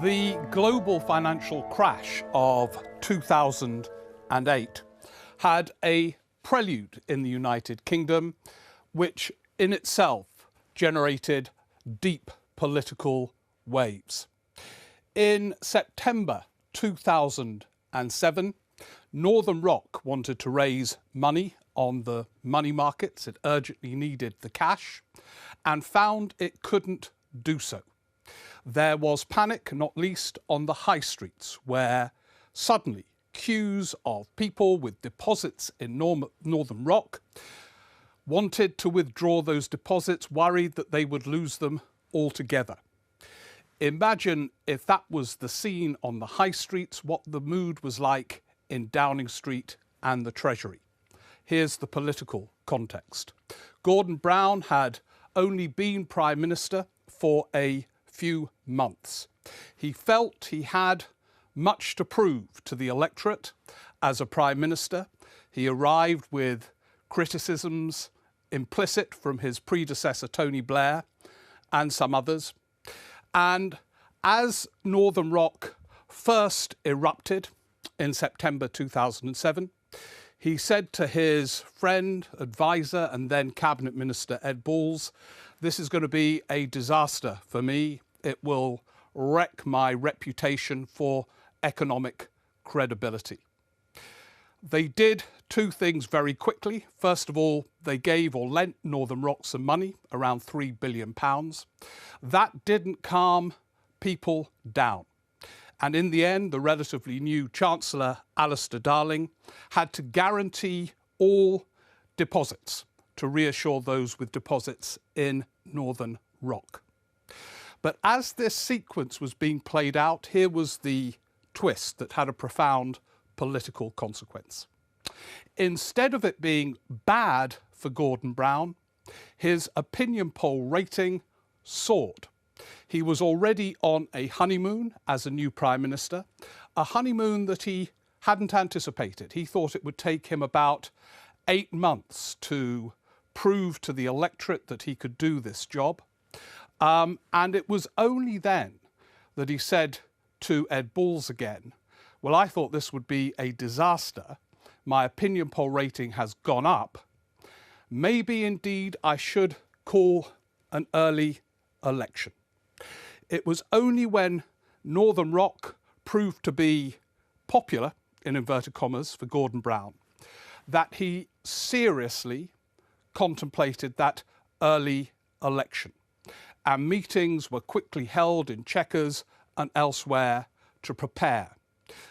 The global financial crash of 2008 had a prelude in the United Kingdom, which in itself generated deep political waves. In September 2007, Northern Rock wanted to raise money on the money markets. It urgently needed the cash and found it couldn't do so. There was panic, not least on the high streets, where suddenly queues of people with deposits in Northern Rock wanted to withdraw those deposits, worried that they would lose them altogether. Imagine if that was the scene on the high streets, what the mood was like in Downing Street and the Treasury. Here's the political context. Gordon Brown had only been Prime Minister for a few months. He felt he had much to prove to the electorate as a Prime Minister. He arrived with criticisms implicit from his predecessor Tony Blair and some others. And as Northern Rock first erupted in September 2007, he said to his friend, advisor, and then Cabinet Minister Ed Balls, "This is going to be a disaster for me. It will wreck my reputation for economic credibility." They did two things very quickly. First of all, they gave or lent Northern Rock some money, around £3 billion. That didn't calm people down. And in the end, the relatively new Chancellor, Alistair Darling, had to guarantee all deposits to reassure those with deposits in Northern Rock. But as this sequence was being played out, here was the twist that had a profound political consequence. Instead of it being bad for Gordon Brown, his opinion poll rating soared. He was already on a honeymoon as a new Prime Minister, a honeymoon that he hadn't anticipated. He thought it would take him about 8 months to prove to the electorate that he could do this job. And it was only then that he said to Ed Balls again, "Well, I thought this would be a disaster. My opinion poll rating has gone up. Maybe indeed I should call an early election." It was only when Northern Rock proved to be popular, in inverted commas, for Gordon Brown, that he seriously contemplated that early election. And meetings were quickly held in Chequers and elsewhere to prepare.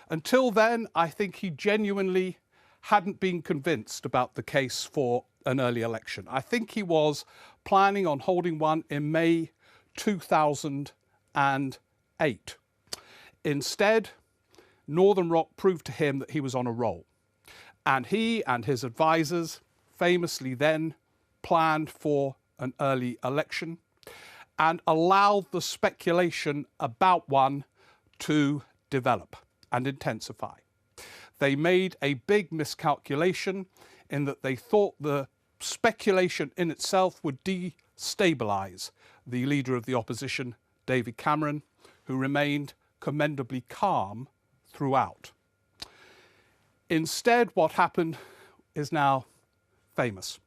Until then, I think he genuinely hadn't been convinced about the case for an early election. I think he was planning on holding one in May 2008. Instead, Northern Rock proved to him that he was on a roll. And he and his advisors famously then planned for an early election and allowed the speculation about one to develop and intensify. They made a big miscalculation in that they thought the speculation in itself would destabilise the leader of the opposition, David Cameron, who remained commendably calm throughout. Instead, what happened is now famous.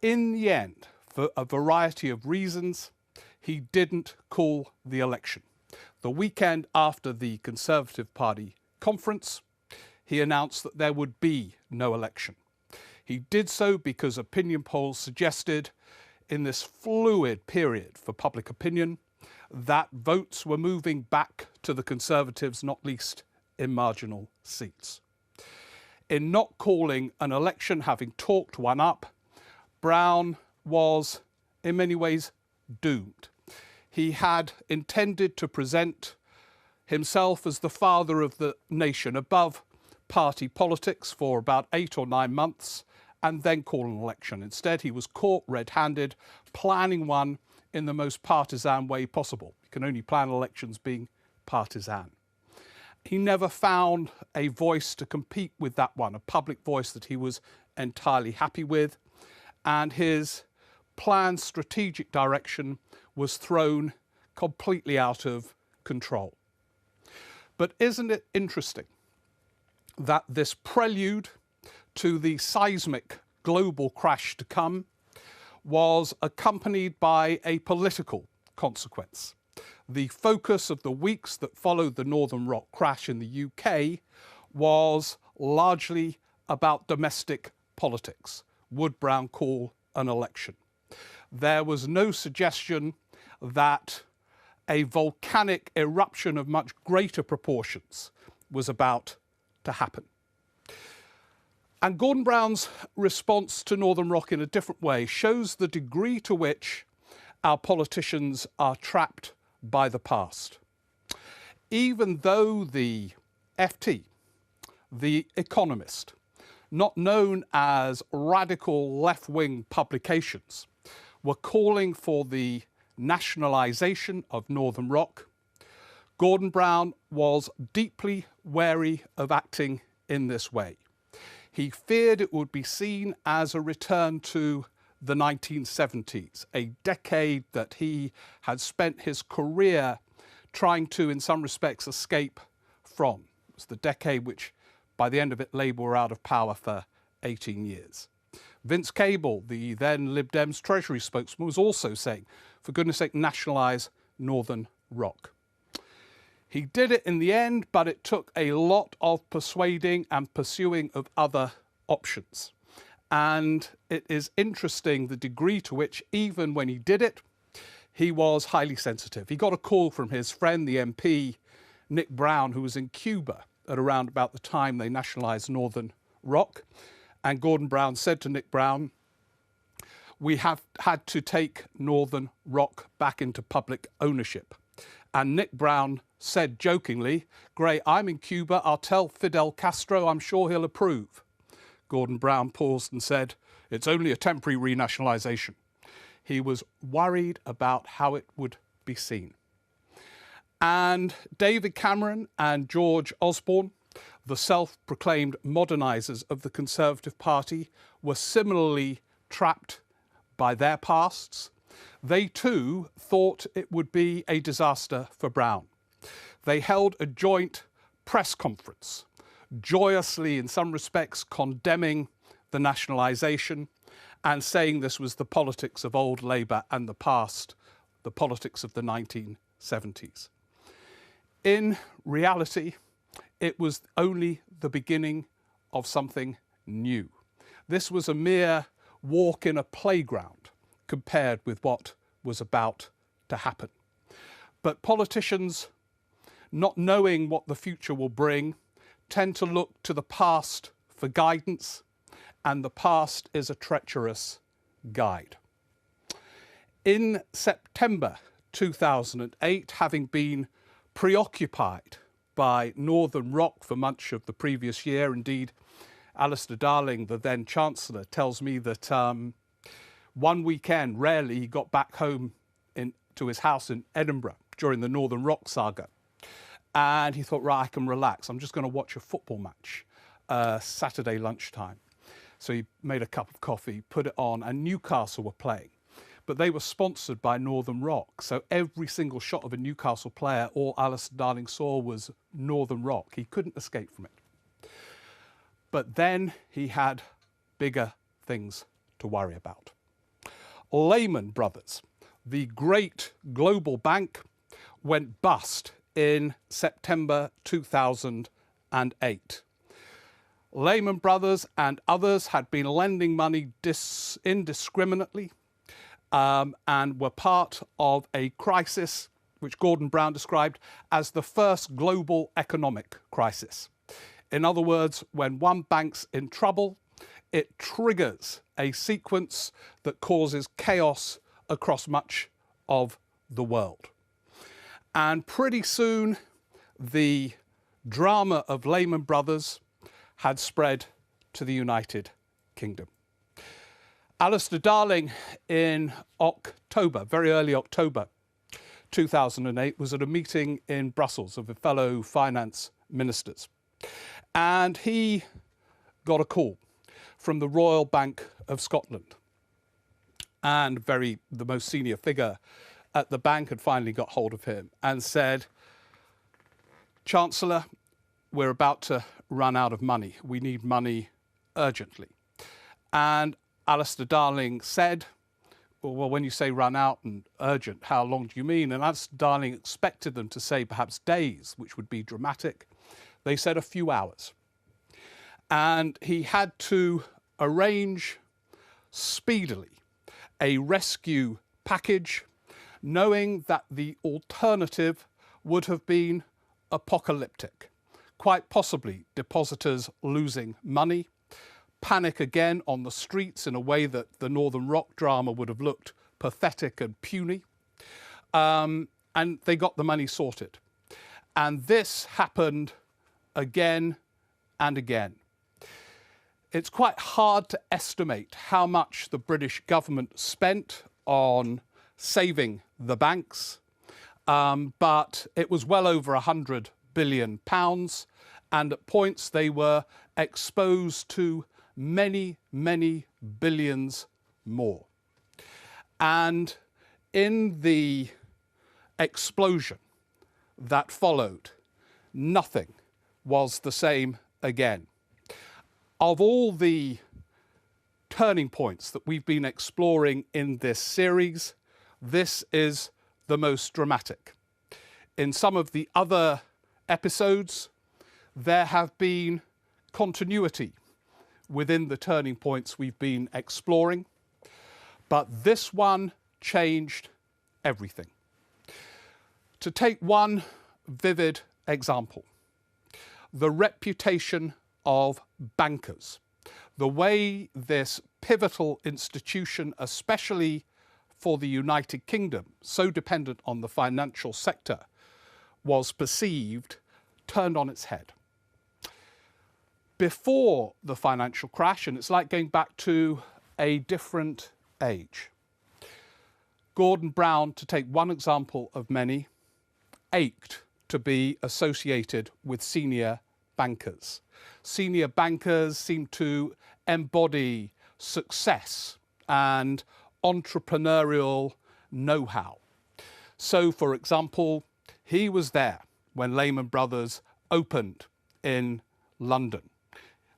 In the end, for a variety of reasons, he didn't call the election. The weekend after the Conservative Party conference, he announced that there would be no election. He did so because opinion polls suggested, in this fluid period for public opinion, that votes were moving back to the Conservatives, not least in marginal seats. In not calling an election, having talked one up, Brown was in many ways doomed. he had intended to present himself as the father of the nation above party politics for about 8 or 9 months and then call an election. Instead, he was caught red-handed, planning one in the most partisan way possible. You can only plan elections being partisan. He never found a voice to compete with that one, a public voice that he was entirely happy with, and his planned strategic direction was thrown completely out of control. But isn't it interesting that this prelude to the seismic global crash to come was accompanied by a political consequence? The focus of the weeks that followed the Northern Rock crash in the UK was largely about domestic politics. Would Brown call an election? There was no suggestion that a volcanic eruption of much greater proportions was about to happen. And Gordon Brown's response to Northern Rock in a different way shows the degree to which our politicians are trapped by the past. Even though the FT, the Economist, not known as radical left-wing publications, were calling for the nationalisation of Northern Rock, Gordon Brown was deeply wary of acting in this way. He feared it would be seen as a return to the 1970s, a decade that he had spent his career trying to, in some respects, escape from. It was the decade which, by the end of it, Labour were out of power for 18 years. Vince Cable, the then Lib Dems Treasury spokesman, was also saying, for goodness sake, nationalise Northern Rock. He did it in the end, but it took a lot of persuading and pursuing of other options. And it is interesting the degree to which, even when he did it, he was highly sensitive. He got a call from his friend, the MP, Nick Brown, who was in Cuba at around about the time they nationalised Northern Rock. And Gordon Brown said to Nick Brown, "We have had to take Northern Rock back into public ownership." And Nick Brown said jokingly, "Great, I'm in Cuba, I'll tell Fidel Castro, I'm sure he'll approve." Gordon Brown paused and said, "It's only a temporary renationalisation." He was worried about how it would be seen. And David Cameron and George Osborne, the self-proclaimed modernisers of the Conservative Party, were similarly trapped by their pasts. They too thought it would be a disaster for Brown. They held a joint press conference, joyously, in some respects, condemning the nationalisation and saying this was the politics of old Labour and the past, the politics of the 1970s. In reality, it was only the beginning of something new. This was a mere walk in a playground compared with what was about to happen. But politicians, not knowing what the future will bring, tend to look to the past for guidance, and the past is a treacherous guide. In September 2008, having been preoccupied by Northern Rock for much of the previous year, indeed, Alistair Darling, the then Chancellor, tells me that one weekend, rarely, he got back home to his house in Edinburgh during the Northern Rock saga. And he thought, right, I can relax. I'm just going to watch a football match Saturday lunchtime. So he made a cup of coffee, put it on, and Newcastle were playing. But they were sponsored by Northern Rock. So every single shot of a Newcastle player, all Alistair Darling saw was Northern Rock. He couldn't escape from it. But then he had bigger things to worry about. Lehman Brothers, the great global bank, went bust in September 2008. Lehman Brothers and others had been lending money indiscriminately and were part of a crisis which Gordon Brown described as the first global economic crisis. In other words, when one bank's in trouble, it triggers a sequence that causes chaos across much of the world. And pretty soon, the drama of Lehman Brothers had spread to the United Kingdom. Alistair Darling, in October, very early October 2008, was at a meeting in Brussels of fellow finance ministers. And he got a call from the Royal Bank of Scotland. And the most senior figure at the bank had finally got hold of him and said, "Chancellor, we're about to run out of money. We need money urgently." And Alistair Darling said, "Well, when you say run out and urgent, how long do you mean?" And Alistair Darling expected them to say perhaps days, which would be dramatic. They said a few hours. And he had to arrange speedily a rescue package, knowing that the alternative would have been apocalyptic. Quite possibly depositors losing money, panic again on the streets in a way that the Northern Rock drama would have looked pathetic and puny. And they got the money sorted. And this happened again and again. It's quite hard to estimate how much the British government spent on saving the banks, but it was well over £100 billion, and at points they were exposed to many, many billions more. And in the explosion that followed, nothing was the same again. Of all the turning points that we've been exploring in this series, this is the most dramatic. In some of the other episodes, there have been continuity within the turning points we've been exploring, but this one changed everything. To take one vivid example, the reputation of bankers, the way this pivotal institution, especially for the United Kingdom, so dependent on the financial sector, was perceived, turned on its head. Before the financial crash, and it's like going back to a different age, Gordon Brown, to take one example of many, ached to be associated with senior bankers. Senior bankers seem to embody success and entrepreneurial know-how. So, for example, he was there when Lehman Brothers opened in London,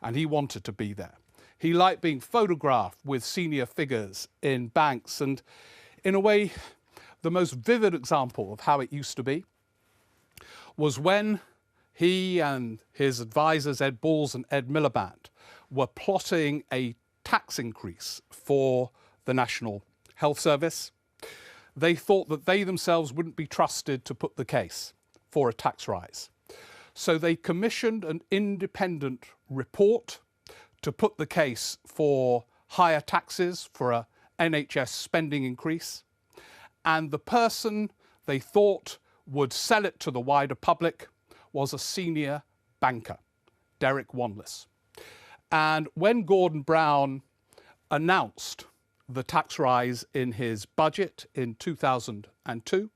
and he wanted to be there. He liked being photographed with senior figures in banks, and in a way, the most vivid example of how it used to be was when he and his advisors, Ed Balls and Ed Miliband, were plotting a tax increase for the National Health Service. They thought that they themselves wouldn't be trusted to put the case for a tax rise. So they commissioned an independent report to put the case for higher taxes, for a NHS spending increase. And the person they thought would sell it to the wider public was a senior banker, Derek Wanless. And when Gordon Brown announced the tax rise in his budget in 2002,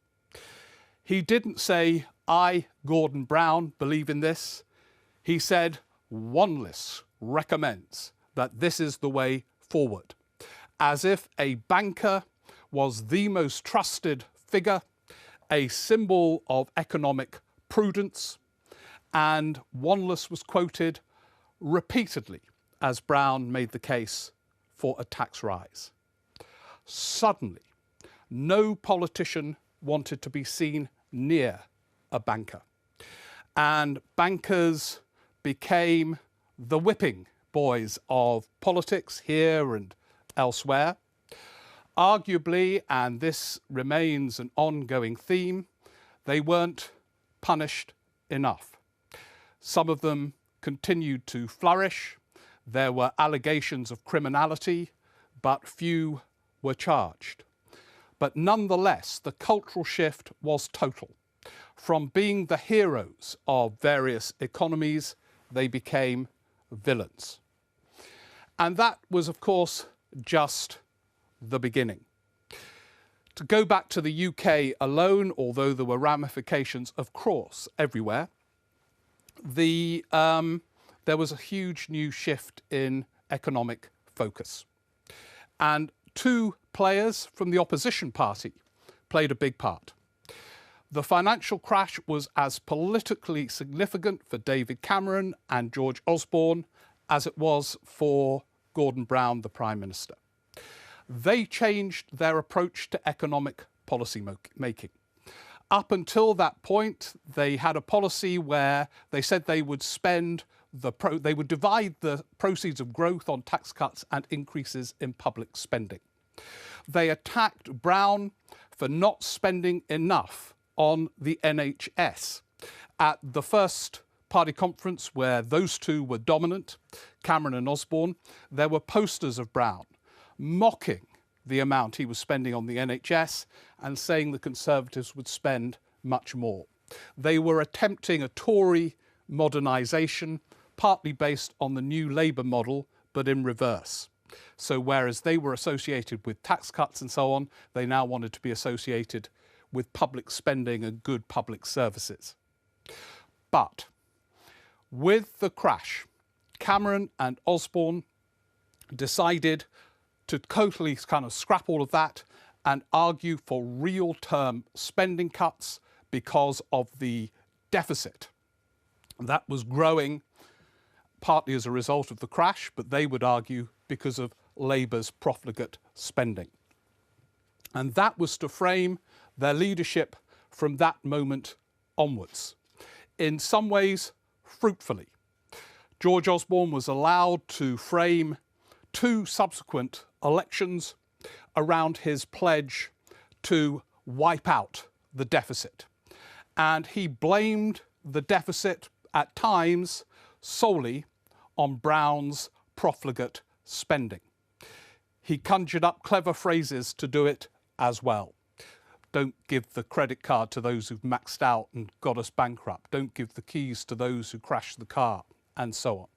he didn't say, "I, Gordon Brown, believe in this." He said, "Wanless recommends that this is the way forward," as if a banker was the most trusted figure, a symbol of economic prudence, and Wanless was quoted repeatedly as Brown made the case for a tax rise. Suddenly, no politician wanted to be seen near a banker, and bankers became the whipping boys of politics here and elsewhere. Arguably, and this remains an ongoing theme, they weren't punished enough. Some of them continued to flourish. There were allegations of criminality, but few were charged. But nonetheless, the cultural shift was total. From being the heroes of various economies, they became villains. And that was, of course, just the beginning. To go back to the UK alone, although there were ramifications, of course, everywhere, there was a huge new shift in economic focus. And two players from the opposition party played a big part. The financial crash was as politically significant for David Cameron and George Osborne as it was for Gordon Brown, the Prime Minister. They changed their approach to economic policy making. Up until that point, they had a policy where they said they would they would divide the proceeds of growth on tax cuts and increases in public spending. They attacked Brown for not spending enough on the NHS. At the first party conference where those two were dominant, Cameron and Osborne, there were posters of Brown mocking the amount he was spending on the NHS and saying the Conservatives would spend much more. They were attempting a Tory modernisation, partly based on the new Labour model, but in reverse. So whereas they were associated with tax cuts and so on, they now wanted to be associated with public spending and good public services. But with the crash, Cameron and Osborne decided to totally kind of scrap all of that and argue for real term spending cuts because of the deficit. That was growing partly as a result of the crash, but they would argue because of Labour's profligate spending. And that was to frame their leadership from that moment onwards. In some ways, fruitfully. George Osborne was allowed to frame two subsequent elections around his pledge to wipe out the deficit. And he blamed the deficit at times solely on Brown's profligate spending. He conjured up clever phrases to do it as well. Don't give the credit card to those who've maxed out and got us bankrupt. Don't give the keys to those who crashed the car, and so on.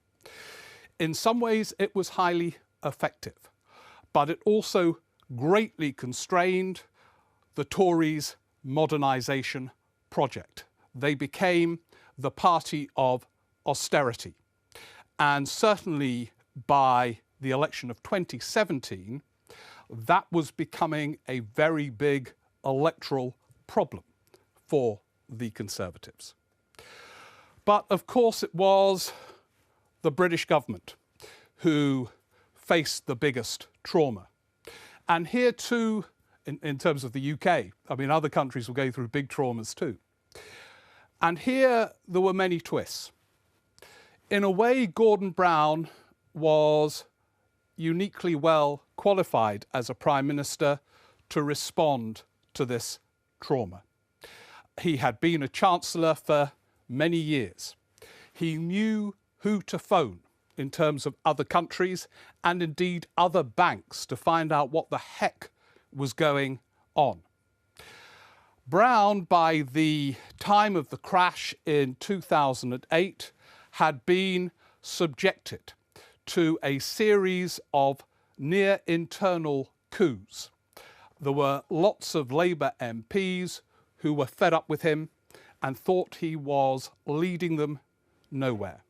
In some ways, it was highly effective, but it also greatly constrained the Tories' modernisation project. They became the party of austerity. And certainly by the election of 2017, that was becoming a very big electoral problem for the Conservatives. But of course it was the British government who faced the biggest trauma. And here too, in terms of the UK, I mean, other countries were going through big traumas too. And here there were many twists. In a way, Gordon Brown was uniquely well qualified as a Prime Minister to respond to this trauma. He had been a Chancellor for many years. He knew who to phone in terms of other countries and indeed other banks to find out what the heck was going on. Brown, by the time of the crash in 2008, had been subjected to a series of near internal coups. There were lots of Labour MPs who were fed up with him and thought he was leading them nowhere.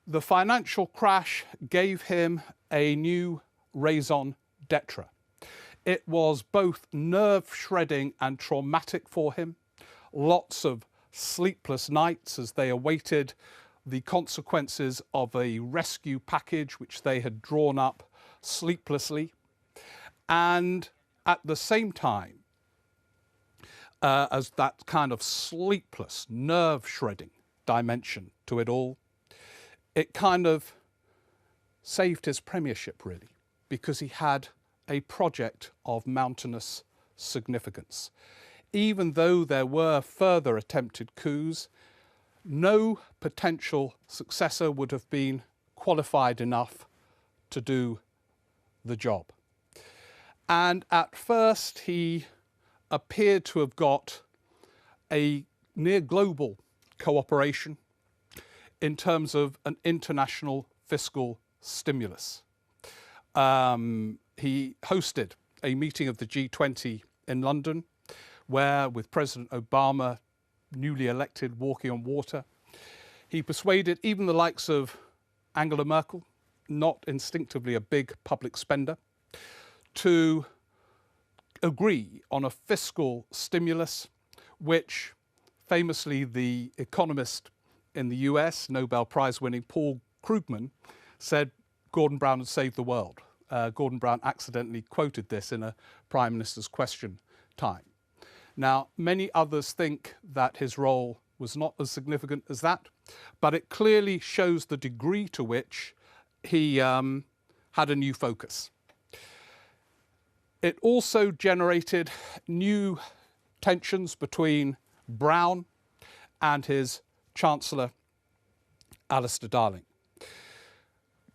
The financial crash gave him a new raison d'etre. It was both nerve-shredding and traumatic for him. Lots of sleepless nights as they awaited the consequences of a rescue package which they had drawn up sleeplessly. And at the same time, as that kind of sleepless, nerve-shredding dimension to it all, it kind of saved his premiership, really, because he had a project of mountainous significance. Even though there were further attempted coups, no potential successor would have been qualified enough to do the job. And at first he appeared to have got a near global cooperation in terms of an international fiscal stimulus. He hosted a meeting of the G20 in London, where, with President Obama, newly elected, walking on water, he persuaded even the likes of Angela Merkel, not instinctively a big public spender, to agree on a fiscal stimulus, which famously the economist in the US, Nobel Prize winning Paul Krugman, said Gordon Brown had saved the world. Gordon Brown accidentally quoted this in a Prime Minister's question time. Now, many others think that his role was not as significant as that, but it clearly shows the degree to which he had a new focus. It also generated new tensions between Brown and his Chancellor, Alistair Darling.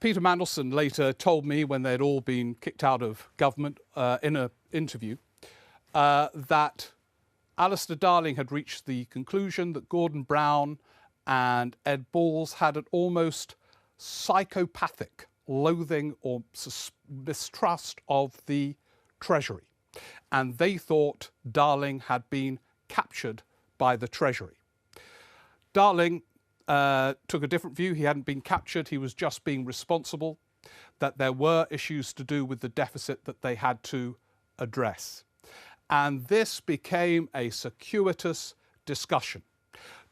Peter Mandelson later told me, when they'd all been kicked out of government in an interview, that Alistair Darling had reached the conclusion that Gordon Brown and Ed Balls had an almost psychopathic loathing or mistrust of the Treasury. And they thought Darling had been captured by the Treasury. Darling took a different view. He hadn't been captured. He was just being responsible, that there were issues to do with the deficit that they had to address. And this became a circuitous discussion.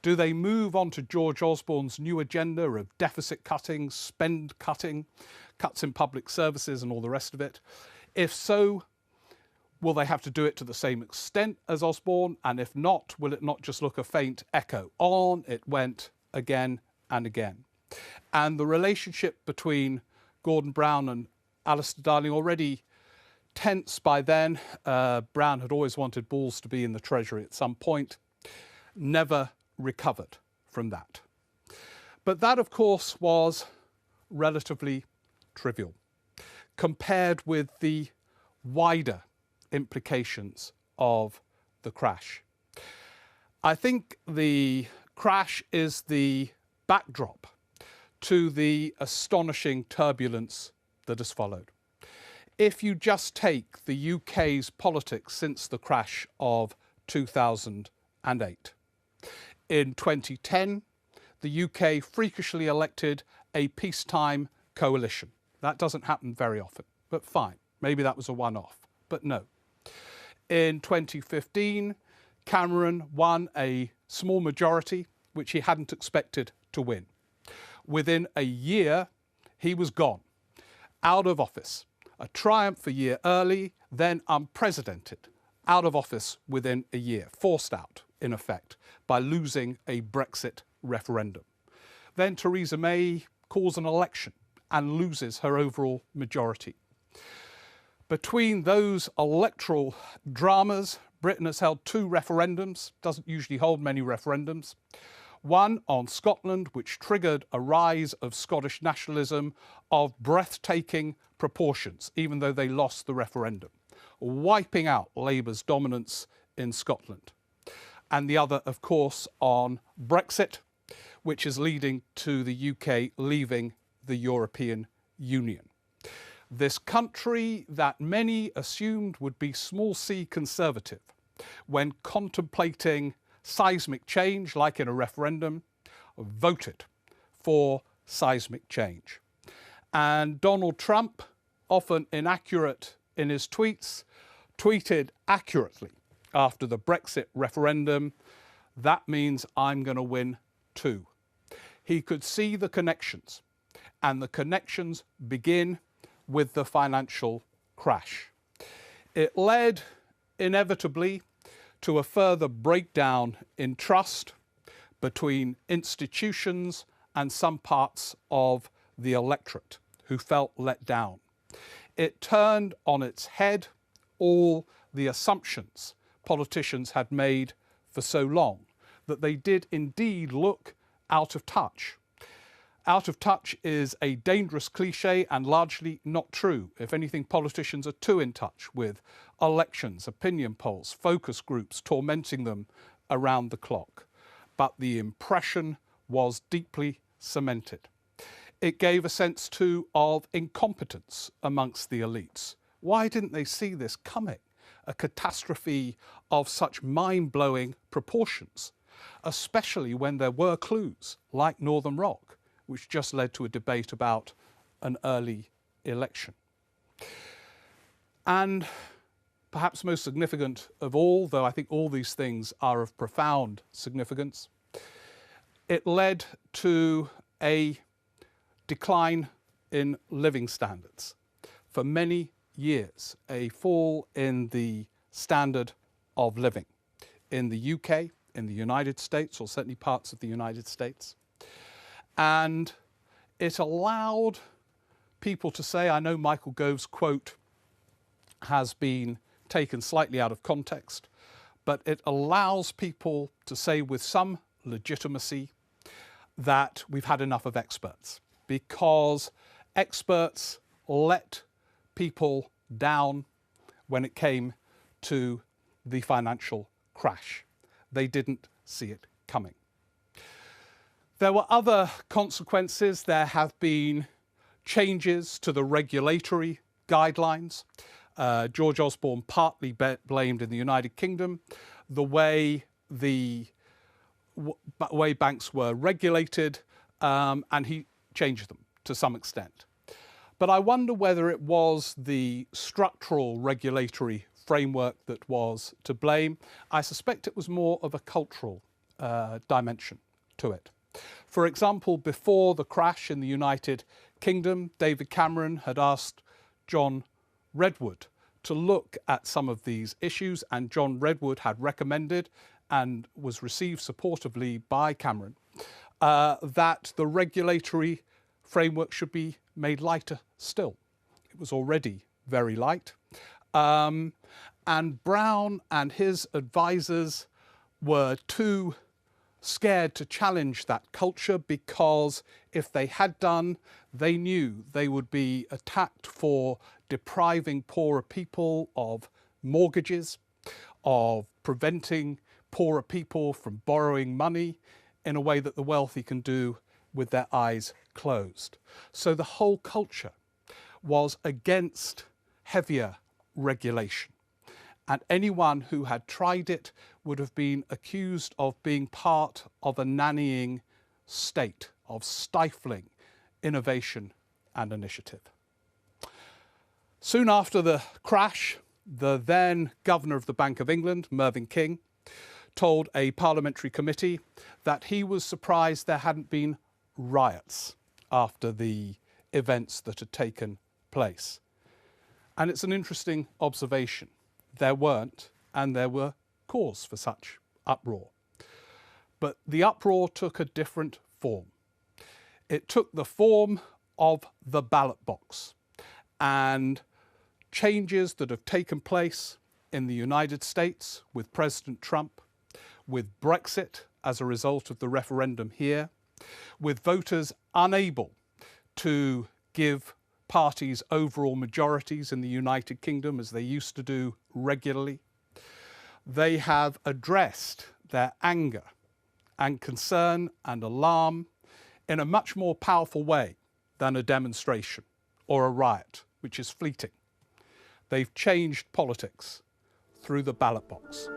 Do they move on to George Osborne's new agenda of deficit cutting, spend cutting, cuts in public services and all the rest of it? If so, will they have to do it to the same extent as Osborne? And if not, will it not just look a faint echo? On it went again and again. And the relationship between Gordon Brown and Alistair Darling, already tense by then, Brown had always wanted Balls to be in the Treasury at some point, never recovered from that. But that, of course, was relatively trivial compared with the wider implications of the crash. I think the crash is the backdrop to the astonishing turbulence that has followed. If you just take the UK's politics since the crash of 2008, in 2010, the UK freakishly elected a peacetime coalition. That doesn't happen very often, but fine. Maybe that was a one-off, but no. In 2015, Cameron won a small majority, which he hadn't expected to win. Within a year, he was gone, out of office. A triumph a year early, then unprecedented, out of office within a year, forced out, in effect, by losing a Brexit referendum. Then Theresa May calls an election and loses her overall majority. Between those electoral dramas, Britain has held two referendums, doesn't usually hold many referendums. One on Scotland, which triggered a rise of Scottish nationalism of breathtaking proportions, even though they lost the referendum, wiping out Labour's dominance in Scotland. And the other, of course, on Brexit, which is leading to the UK leaving the European Union. This country that many assumed would be small c conservative when contemplating seismic change, like in a referendum, voted for seismic change. And Donald Trump, often inaccurate in his tweets, tweeted accurately after the Brexit referendum, "That means I'm going to win too." He could see the connections, and the connections begin with the financial crash. It led inevitably to a further breakdown in trust between institutions and some parts of the electorate who felt let down. It turned on its head all the assumptions politicians had made for so long, that they did indeed look out of touch. Out of touch is a dangerous cliche and largely not true. If anything, politicians are too in touch with elections, opinion polls, focus groups tormenting them around the clock, but the impression was deeply cemented. It gave a sense too of incompetence amongst the elites. Why didn't they see this coming? A catastrophe of such mind-blowing proportions, especially when there were clues like Northern Rock, which just led to a debate about an early election. And perhaps most significant of all, though I think all these things are of profound significance, it led to a decline in living standards. For many years, a fall in the standard of living in the UK, in the United States, or certainly parts of the United States. And it allowed people to say, I know Michael Gove's quote has been taken slightly out of context, but it allows people to say with some legitimacy that we've had enough of experts, because experts let people down when it came to the financial crash. They didn't see it coming. There were other consequences. There have been changes to the regulatory guidelines. George Osborne partly blamed in the United Kingdom the way banks were regulated, and he changed them to some extent. But I wonder whether it was the structural regulatory framework that was to blame. I suspect it was more of a cultural dimension to it. For example, before the crash in the United Kingdom, David Cameron had asked John Redwood to look at some of these issues, and John Redwood had recommended and was received supportively by Cameron that the regulatory framework should be made lighter still. It was already very light. And Brown and his advisors were too scared to challenge that culture, because if they had done, they knew they would be attacked for depriving poorer people of mortgages, of preventing poorer people from borrowing money in a way that the wealthy can do with their eyes closed. So the whole culture was against heavier regulation. And anyone who had tried it would have been accused of being part of a nannying state, of stifling innovation and initiative. Soon after the crash, the then Governor of the Bank of England, Mervyn King, told a parliamentary committee that he was surprised there hadn't been riots after the events that had taken place. And it's an interesting observation. There weren't, and there were cause for such uproar. But the uproar took a different form. It took the form of the ballot box and changes that have taken place in the United States with President Trump, with Brexit as a result of the referendum here, with voters unable to give parties overall majorities in the United Kingdom as they used to do regularly. They have addressed their anger and concern and alarm in a much more powerful way than a demonstration or a riot, which is fleeting. They've changed politics through the ballot box.